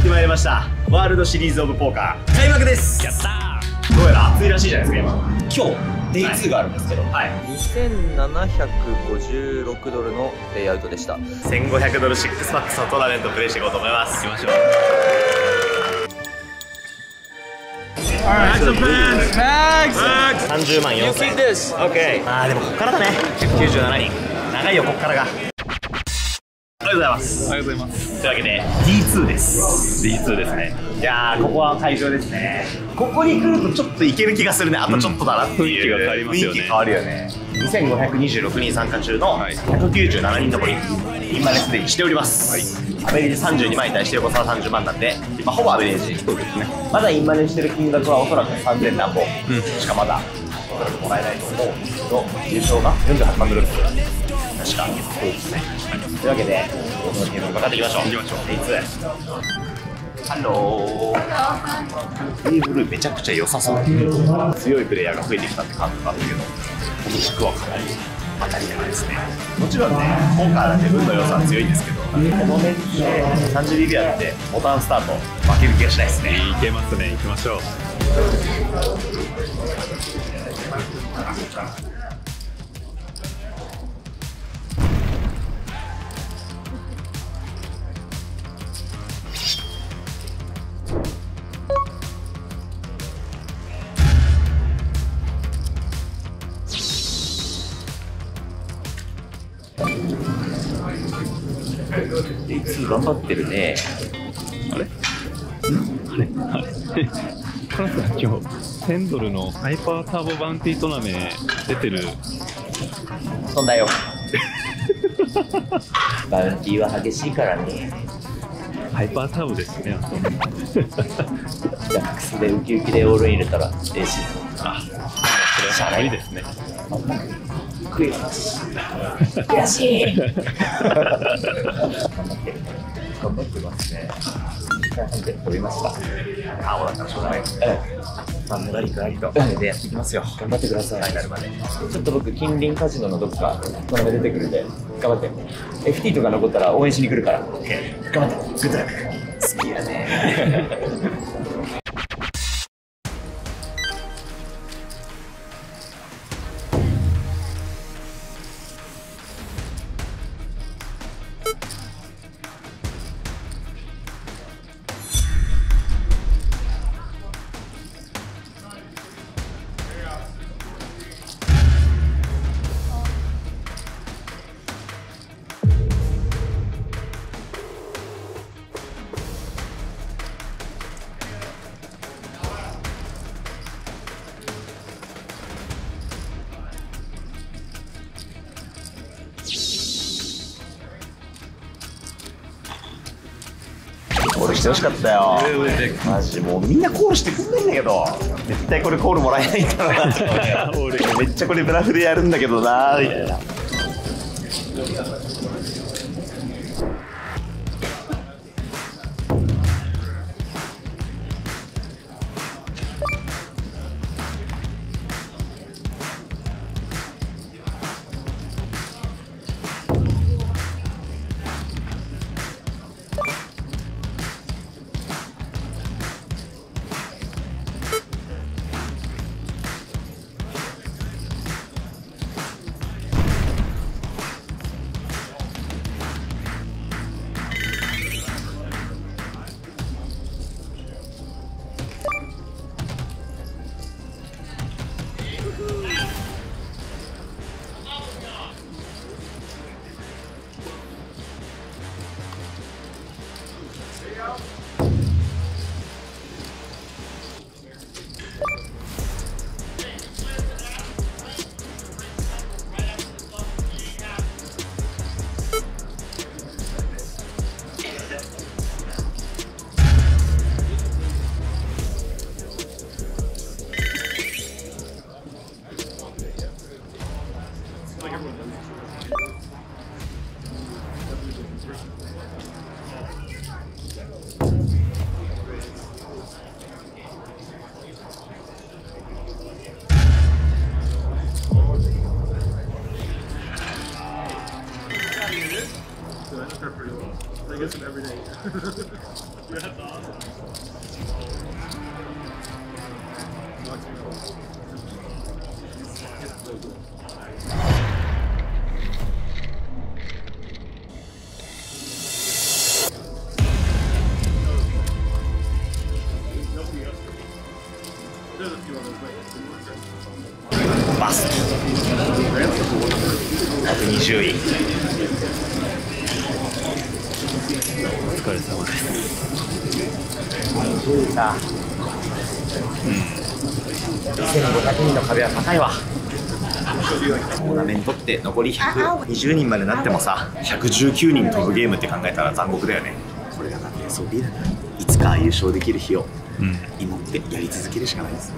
ってまいりました。ワールドシリーズオブポーカー開幕です。やったー。どうやら暑いらしいじゃないですか今日。デイ2があるんですけど、はい、2756ドルのレイアウトでした。1500ドルシックスパックスのトーナメントをプレイしていこうと思います。行きましょう。30万4000。OK。あーでもこっからだね。97人長いよこっからが。ありがとうございます。ありがとうございます。というわけで D2 です。 D2 ですね。いやーここは会場ですね。ここに来るとちょっといける気がするね。あとちょっとだなっていう、雰囲気が変わりますよね。雰囲気変わるよね。2526人参加中の197人残り、今ねすでにしております、アベレージ32万に対して横澤30万なんで、ほぼアベレージ。そうですね。まだインマネしてる金額はおそらく3000何本しかまだもらえないと思うんですけど、優勝が48万ドルです。確かそうですね。というわけでこのゲームにかかっていきましょう。Day2。ハロー。テーブルめちゃくちゃ良さそう。強いプレイヤーが増えてきたって感覚あったけど、この軸はかなり当たり前ですね。もちろんね、ポーカーだって運の良さは強いんですけど、このメンツで30ビビアってボタンスタート負ける気がしないですね。いけますね。いきましょう。D2 頑張ってるね。あれカナさん今日1000ドルのハイパーターボバウンティートナメ出てる。そんだよ。バウンティーは激しいからね。ハイパーターボですね。ジャックスでウキウキでオールイン入れたら AC。あ、それは無理ですね。悔しい。頑張ってますね。飛びました。青だったらしょうがない。もらりくらりとでやっていきますよ。頑張ってください。ファイナルまで。ちょっと僕近隣カジノのどっかこの目出てくるんで頑張って。FT とか残ったら応援しに来るから。頑張って。グッドラック。好きやね。コールしてほしかったよ。マジもうみんなコールしてくんないんだけど、絶対これコールもらえないんだろうなって思うよ。めっちゃこれブラフでやるんだけどなみたいな。バスト120位。お疲れ様です。さあ、2500人の壁は高いわ。トーナメントって残り120人までなってもさ、119人飛ぶゲームって考えたら残酷だよね。これがなんでそうだな。いつか優勝できる日を祈ってやり続けるしかないですね。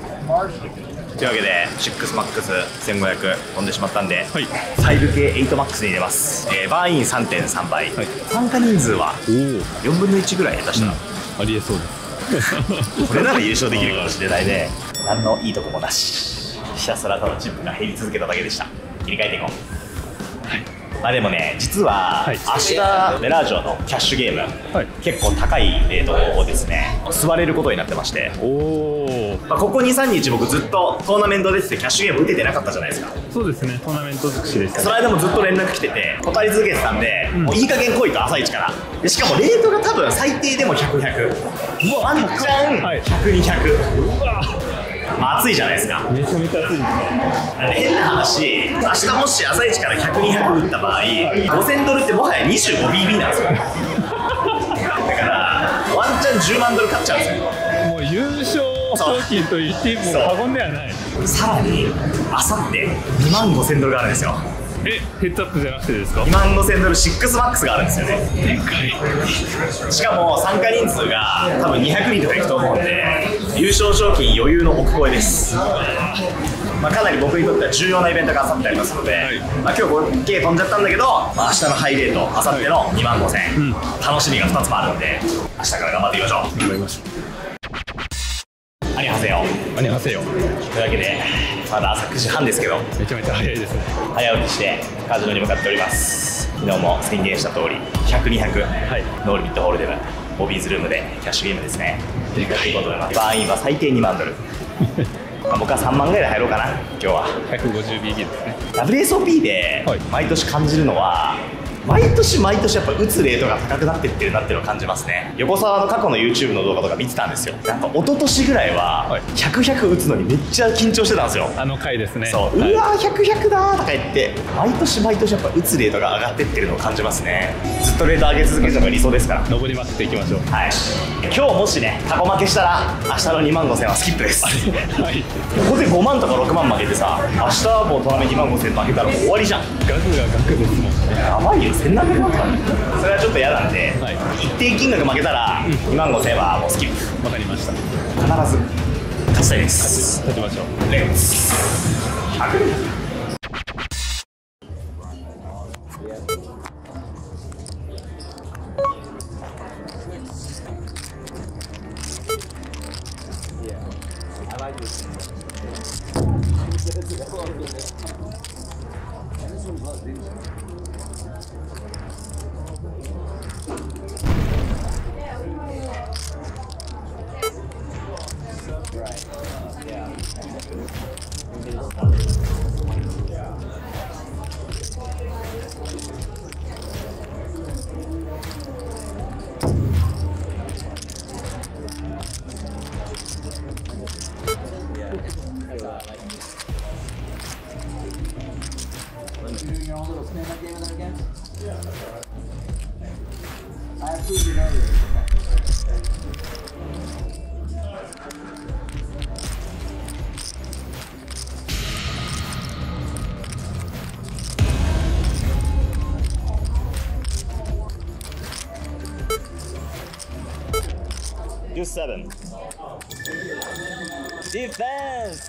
というわけで 6MAX1500 飛んでしまったんで、はい、5系 8MAX に入れます。バーイン 3.3 倍、はい、参加人数は4分の1ぐらい下手したら、ありえそうですこれなら優勝できるかもしれないね。何のいいとこもなし、ひたすらただチップが減り続けただけでした。切り替えていこう。まあでもね、実は、はい、明日ベラージョのキャッシュゲーム、はい、結構高いレートをですね座れることになってまして、まあ、ここ 2,3 日僕ずっとトーナメント出ててキャッシュゲーム打ててなかったじゃないですか。そうですね、トーナメント尽くしでした、ね、その間もずっと連絡来てて断り続けてたんで、もういい加減来いと、朝一から。でしかもレートが多分最低でも100、100、ワンチャン100、200、まあ暑いじゃないですか。めちゃめちゃ暑いですね。変な話、明日もし朝一から100、200打った場合、5000ドルってもはや 25BB なんですよ。だからワンチャン10万ドル買っちゃうんですよ。もう優勝賞金と言っても過言ではない。さらにあさって2万5000ドルがあるんですよ。ヘッドアップじゃなくてですか？2万5000ドル 6MAX があるんですよね。でかい。しかも参加人数が多分200人とかいくと思うんで、優勝賞金余裕の億超えです。まあ、かなり僕にとっては重要なイベントがあさってありますので、はい、まあ、今日合計飛んじゃったんだけど、まあ、明日のハイレート、あさっての2万5000、楽しみが2つもあるんで、明日から頑張っていきましょう。頑張りましょう。アニハセヨ。アニハセヨ。というわけで、まだ朝9時半ですけど、めちゃめちゃ早いですね。早起きしてカジノに向かっております。昨日も宣言した通り、100、200、はい、ノーリミットホールデム、ボビーズルームでキャッシュゲームですね。やっていこうと思います。バーインは最低2万ドル。まあ僕は3万ぐらいで入ろうかな、今日は。150BB ですね。WSOP で毎年感じるのは、毎年やっぱ打つレートが高くなってってるなっていうのを感じますね。横澤の過去の YouTube の動画とか見てたんですよ。なんか一昨年ぐらいは100、100打つのにめっちゃ緊張してたんですよ。あの回ですね。そう、うわー100、100だーとか言って、毎年やっぱ打つレートが上がってってるのを感じますね。ずっとレート上げ続けるのが理想ですから、上りまくっていきましょう。はい。今日もしねタコ負けしたら明日の2万5000はスキップです。はい。ここで5万とか6万負けてさ、明日もうトーナメント2万5000負けたらもう終わりじゃん。額が額ですもんね。やばいよ、1700万とか。それはちょっと嫌なんで、はい、一定金額負けたら2万5000はもうスキップ。わかりました。必ず勝ちたいです。勝ちましょう。レッツ100。7. Defense!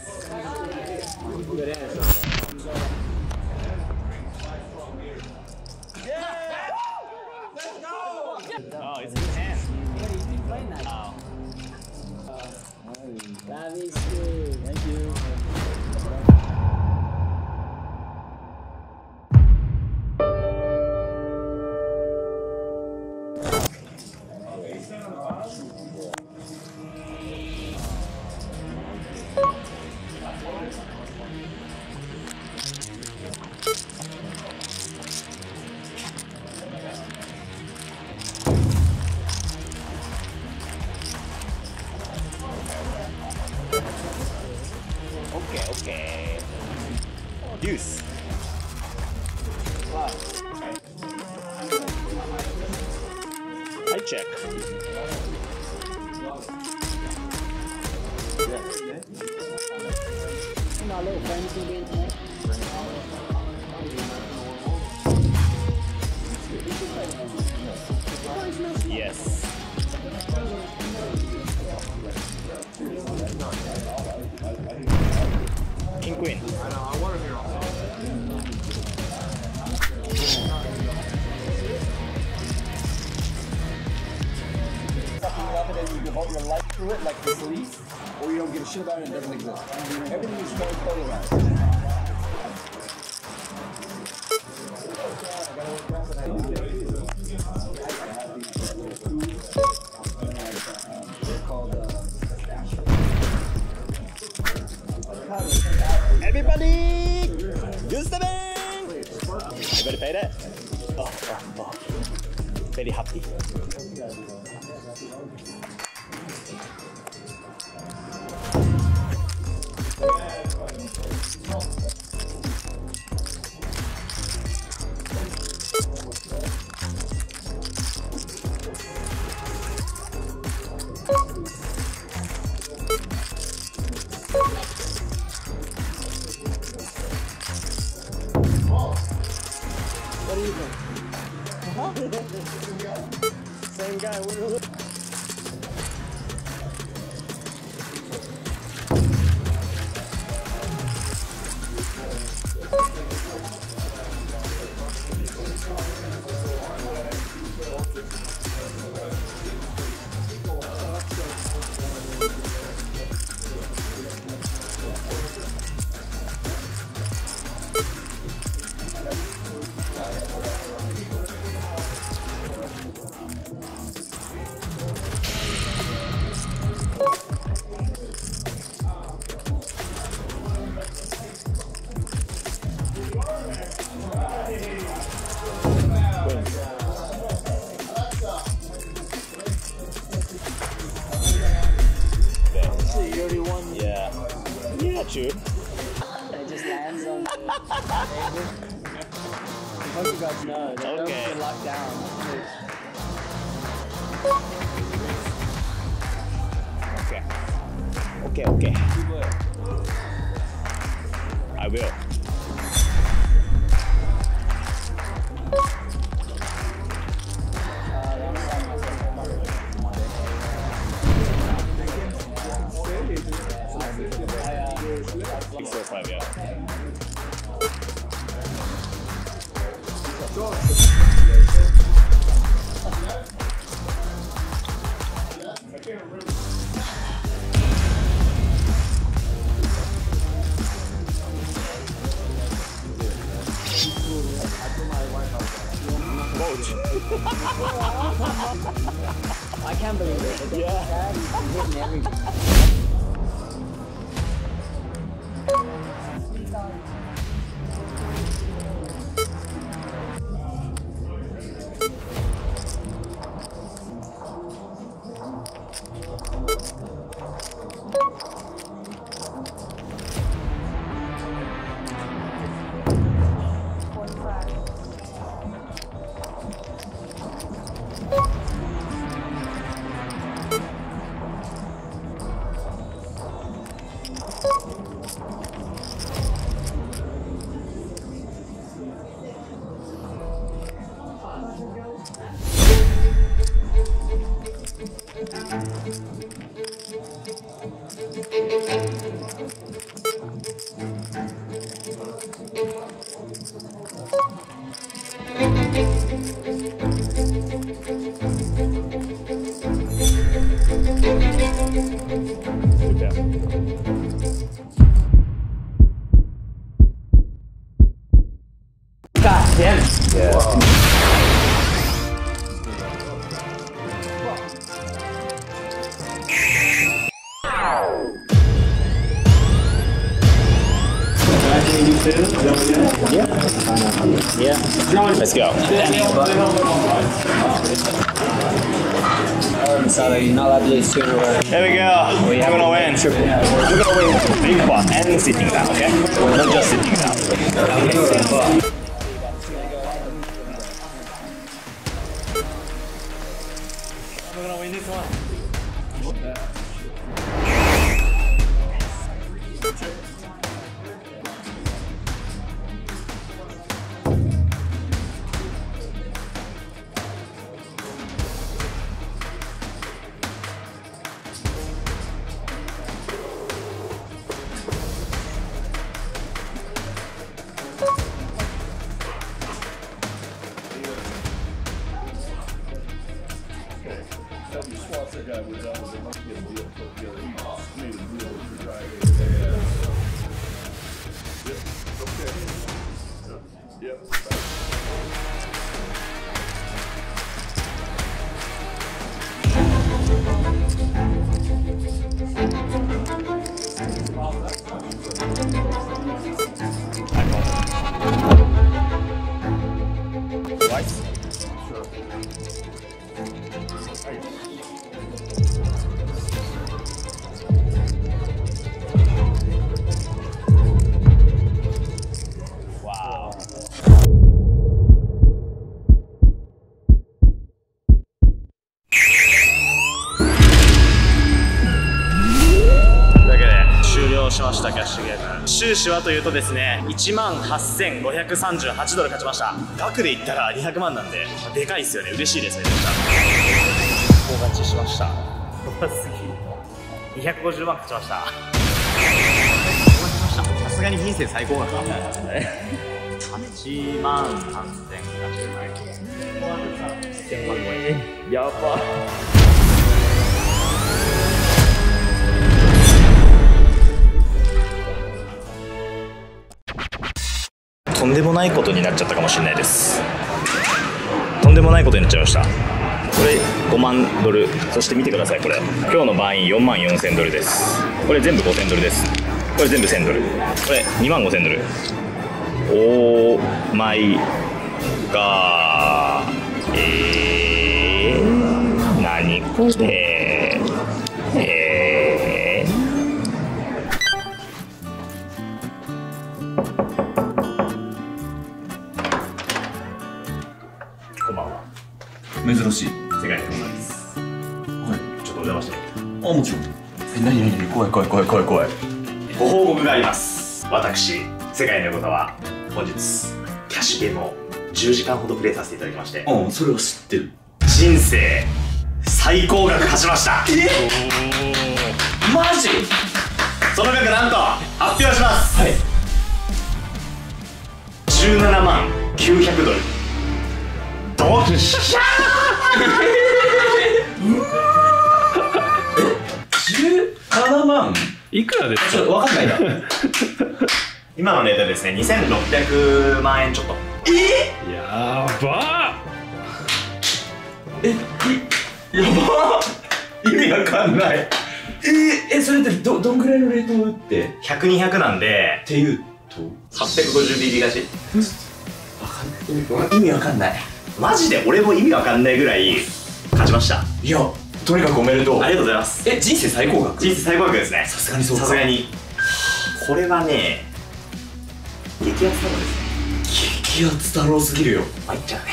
Good answer. Yeah! Let's go! Oh, it's his hand. He's been playing that. Oh. That is good. Thank you. I check. Yes. King Queen. You devote your life to it, like the police, or you don't give a shit about it and it doesn't exist. Everything is very polarized. Everybody, use the bank. Everybody paid it. Oh. Very happy. Same guy. True. It just lands on the table. Most of you guys know they don't get locked down. Okay. I will. So 5, yeah. I can't believe it. Yeah. He's hitting everything. God damn it. Yeah. Yeah. Let's go. So you're not allowed to lose 2 in a row. There we go. We're gonna win. We're gonna win big one and sitting down, okay? Not just sitting down. しましたキャッシュゲーム。収支はというとですね、18,538ドル勝ちました。額で言ったら200万なんで、でかいですよね。嬉しいですね。大勝ちしました。次250万勝ちました。さすがに人生最高額だった8万3000勝ちました。やば。とんでもないことになっちゃったかもしれないです。とんでもないことになっちゃいました。これ5万ドル、そして見てください。これ今日の番員4万4000ドルです。これ全部5000ドルです。これ全部1000ドル、これ2万5000ドル。オーマイガー、何これ、こんばんは。珍しい。世界の友達です。はい、ちょっとお邪魔して。あ、もちろん。何怖い。ご報告があります。私、世界の横田は本日キャッシュゲームを10時間ほどプレイさせていただきまして、うん、それは知ってる。人生最高額勝ちました。マジ？その額なんと発表します。はい、17万900ドル。どっしゃー17万いくらですか？ちょっと分かんないな。今のネタですね、2600万円ちょっと。やばやば意味わかんない。それってどんぐらいのレートって100、200なんでっていうと 850BB 勝ち。意味わかんない。マジで俺も意味わかんないぐらい勝ちました。いや、とにかくおめでとう。ありがとうございます。人生最高額？人生最高額ですね。さすがにそうか。さすがにこれはね、激アツ太郎ですね。激アツ太郎すぎるよ。参っちゃうね。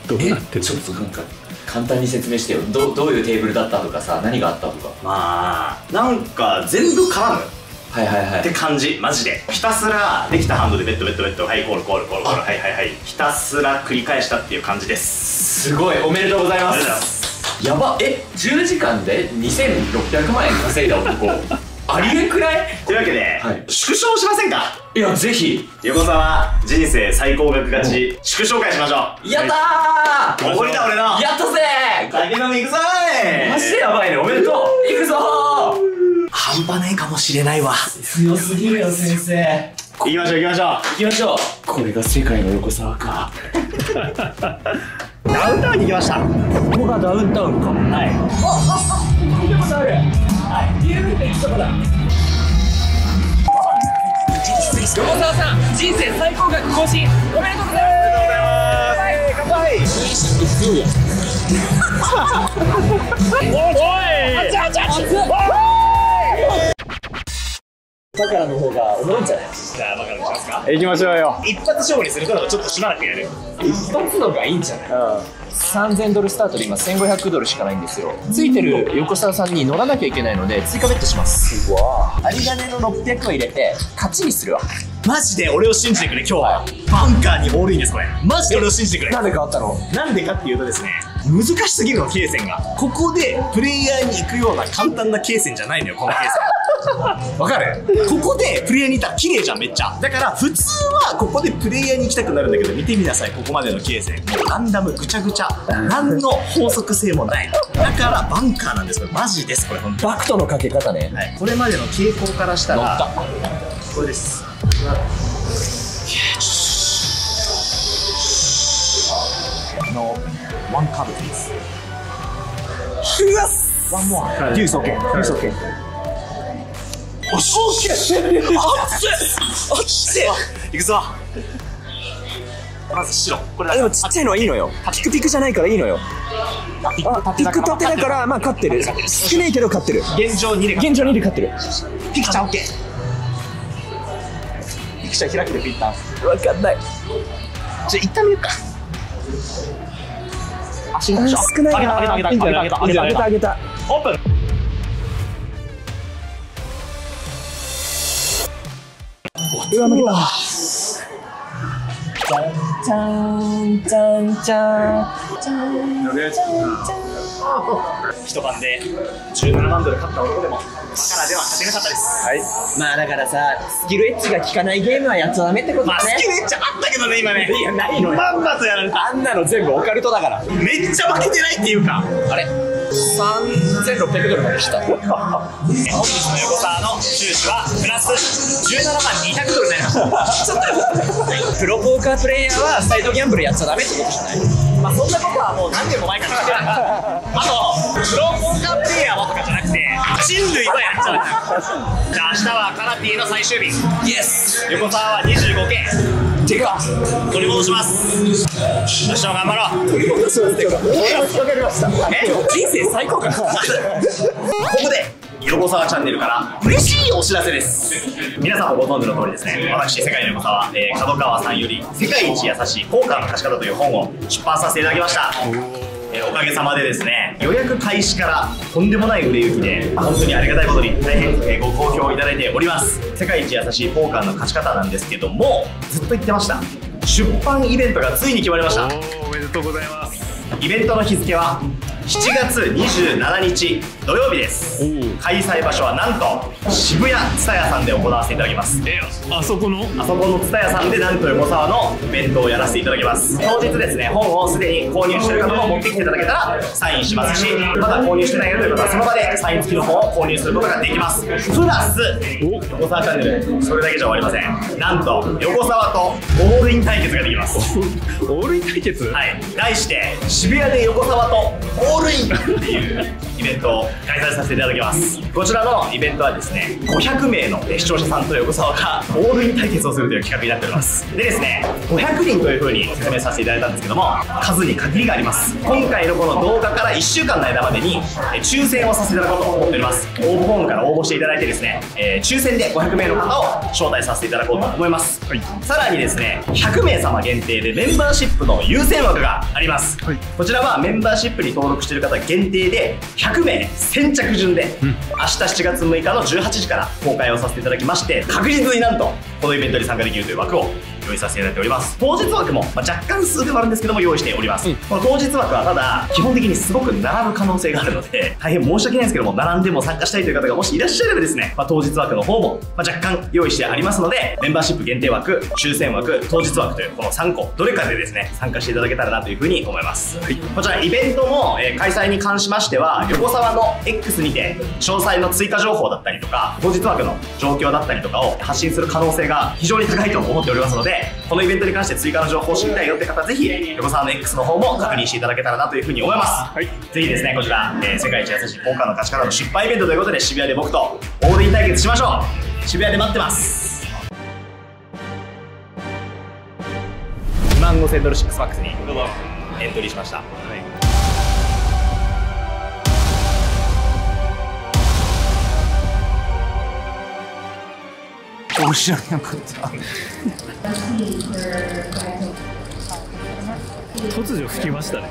どうなってる？ちょっとなんか簡単に説明してよ。どういうテーブルだったとかさ、何があったとか。まあなんか全部絡むって感じ。マジでひたすらできたハンドでベッド、はいコール、はいひたすら繰り返したっていう感じです。すごい、おめでとうございます。やば。10時間で2600万円稼いだ男。ありえんくらい？というわけで、縮小しませんか？いや、ぜひ。横澤人生最高額勝ち縮小会しましょう。やったー。おごりだ俺の。やったぜー。酒飲み行くぞーい。マジでやばいね。おめでとう。行くぞー。半端ないかもしれないわ。強すぎるよ先生。行きましょう。これが世界の横澤か。ダウンタウンに行きました。ここがダウンタウンか。はい。見たことある。はい。ビールって一緒だ。横澤さん、人生最高額更新おめでとうございます。乾杯。おい。バカラの方がおもろいんじゃない？じゃあバカラにしますか。行きましょうよ。一発勝負にするとちょっとしばらくやる。一発のがいいんじゃない？3000ドルスタートで今1500ドルしかないんですよ。ついてる横澤さんに乗らなきゃいけないので追加ベットします。うわー、有り金の600を入れて勝ちにするわ。マジで俺を信じてくれ。今日はバンカーにオールインです。これマジで俺を信じてくれ。なんで変わったの？なんでかっていうとですね、難しすぎるの、経線が。ここでプレイヤーに行くような簡単な経線じゃないのよ、この経線。わかる？ここでプレイヤーにいたら綺麗じゃん、めっちゃ。だから普通はここでプレイヤーに行きたくなるんだけど、見てみなさい、ここまでの経線。もうランダムぐちゃぐちゃ、何の法則性もない。だからバンカーなんです。これマジです。これ本当にバクトのかけ方ね、はい、これまでの傾向からしたらこれです。ワンカーブです。うわっ、ワンモア。デュースオッケー。デュースオッケー。おし、オッケー。熱い。いくぞ。まず白。これでもちっちゃいのはいいのよ。ピクピクじゃないからいいのよ。ピク縦だからまあ勝ってる。少ないけど勝ってる。現状2で勝ってる。ピクちゃんオッケー。ピクちゃん開けてピッタン。わかんない。じゃあ一旦見るか。足が少ないな。上げた。オープン。うわ、負けた。じゃんじゃんじゃん。一晩で17万ドル勝った男でもバカラでは勝てなかったです。はい。まあだからさ、スキルエッジが効かないゲームはやっちゃダメってことだね。まあスキルエッジあったけどね、今ね。いや、ないのよ。まんまとやられた。あんなの全部オカルトだから。めっちゃ負けてないっていうか。あれ3600ドルまでした。本日の横澤の収支はプラス17万200ドルになりました。ちょっとプロポーカープレイヤーはサイドギャンブルやっちゃダメってことじゃない？まあそんなことはもう何年も前から言ってない。あとプロポーカープレイヤーはとかじゃなくて人類はやっちゃダメ。じゃあ明日はカラティの最終日。イエス。横澤は25件。てか取り戻します。明日も頑張ろう。取り戻しますっていうか、わかりました。人生最高か。ここで横澤チャンネルから嬉しいお知らせです。皆さんもご存知の通りですね、私世界の横澤、角川さんより世界一優しいポーカーの勝ち方という本を出版させていただきました。おかげさまでですね、予約開始からとんでもない売れ行きで、本当にありがたいことに大変ご好評いただいております。世界一優しいポーカーの勝ち方なんですけども、ずっと言ってました。出版イベントがついに決まりました。おめでとうございます。イベントの日付は7月27日土曜日です。開催場所はなんと渋谷ツタヤさんで行わせていただきます。あそこのツタヤさんでなんと横澤のイベントをやらせていただきます。当日ですね、本をすでに購入している方も持ってきていただけたらサインしますし、まだ購入してないよという方はその場でサイン付きの本を購入することができます。プラス横澤チャンネルそれだけじゃ終わりません。なんと横澤とオールイン対決ができます。オールイン対決？はい、題して渋谷で横澤とオールインっていうイベントを開催させていただきます。こちらのイベントはですね、500名の視聴者さんと横澤がオールイン対決をするという企画になっております。でですね、500人というふうに説明させていただいたんですけども、数に限りがあります。今回のこの動画から1週間の間までに抽選をさせていただこうと思っております。応募フォームから応募していただいてですね、抽選で500名の方を招待させていただこうと思います。はい、さらにですね、100名様限定でメンバーシップの優先枠があります。はい、こちらはメンバーシップに登録している方限定で100名先着順で、明日7月6日の18時から公開をさせていただきまして、確実になんとこのイベントに参加できるという枠を用意させていただいております。当日枠も、若干数ではあるんですけども用意しております。この当日枠はただ基本的にすごく並ぶ可能性があるので、大変申し訳ないんですけども、並んでも参加したいという方がもしいらっしゃればですね、当日枠の方も、若干用意してありますので、メンバーシップ限定枠、抽選枠、当日枠というこの3個どれかでですね参加していただけたらなというふうに思います。はい、こちらイベントも、開催に関しましては横澤の X にて詳細の追加情報だったりとか当日枠の状況だったりとかを発信する可能性が非常に高いと思っておりますので、このイベントに関して追加の情報を知りたいよって方、ぜひ横澤の X の方も確認していただけたらなというふうに思います。はい、ぜひですねこちら、世界一優しいポーカーの勝ち方の失敗イベントということで渋谷で僕とオールイン対決しましょう。渋谷で待ってます。25000ドル6マックスにエントリーしました。はい、知らなかった。突如吹きましたね。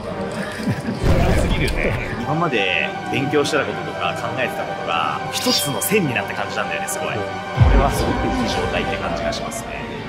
すぎるよね。今まで勉強してたこととか考えてたことが一つの線になった感じなんだよね、すごい。これはすごくいい状態って感じがしますね。